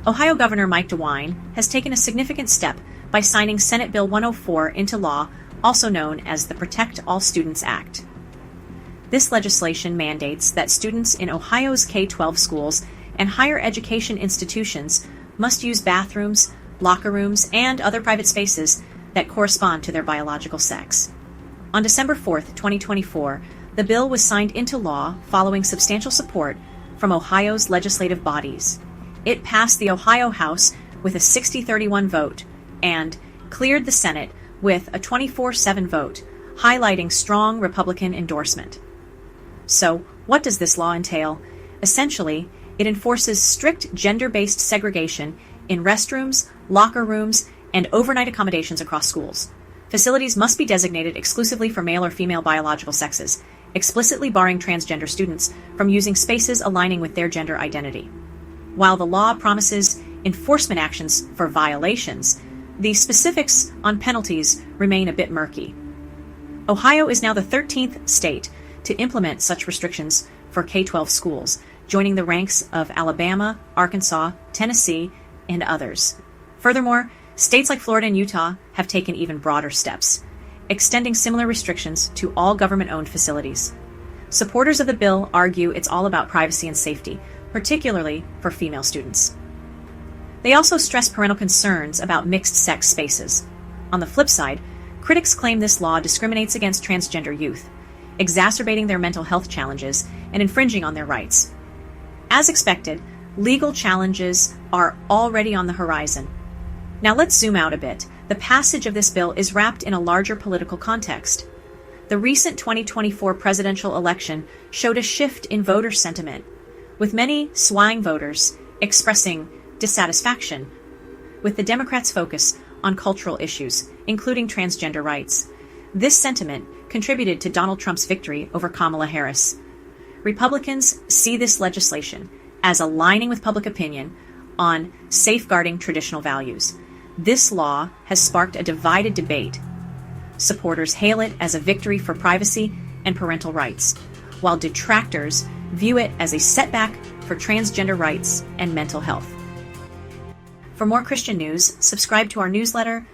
Ohio Governor Mike DeWine has taken a significant step by signing Senate Bill 104 into law, also known as the Protect All Students Act. This legislation mandates that students in Ohio's K-12 schools and higher education institutions must use bathrooms, locker rooms, and other private spaces that correspond to their biological sex. On December 4, 2024, the bill was signed into law following substantial support from Ohio's legislative bodies. It passed the Ohio House with a 60-31 vote and cleared the Senate with a 24-7 vote, highlighting strong Republican endorsement. So, what does this law entail? Essentially, it enforces strict gender-based segregation in restrooms, locker rooms, and overnight accommodations across schools. Facilities must be designated exclusively for male or female biological sexes, explicitly barring transgender students from using spaces aligning with their gender identity. While the law promises enforcement actions for violations, the specifics on penalties remain a bit murky. Ohio is now the 13th state to implement such restrictions for K-12 schools, joining the ranks of Alabama, Arkansas, Tennessee, and others. Furthermore, states like Florida and Utah have taken even broader steps, extending similar restrictions to all government-owned facilities. Supporters of the bill argue it's all about privacy and safety, particularly for female students. They also stress parental concerns about mixed-sex spaces. On the flip side, critics claim this law discriminates against transgender youth, exacerbating their mental health challenges and infringing on their rights. As expected, legal challenges are already on the horizon. Now let's zoom out a bit. The passage of this bill is wrapped in a larger political context. The recent 2024 presidential election showed a shift in voter sentiment, with many swing voters expressing dissatisfaction with the Democrats' focus on cultural issues, including transgender rights. This sentiment contributed to Donald Trump's victory over Kamala Harris. Republicans see this legislation as aligning with public opinion on safeguarding traditional values. This law has sparked a divided debate. Supporters hail it as a victory for privacy and parental rights, while detractors view it as a setback for transgender rights and mental health. For more Christian news, subscribe to our newsletter,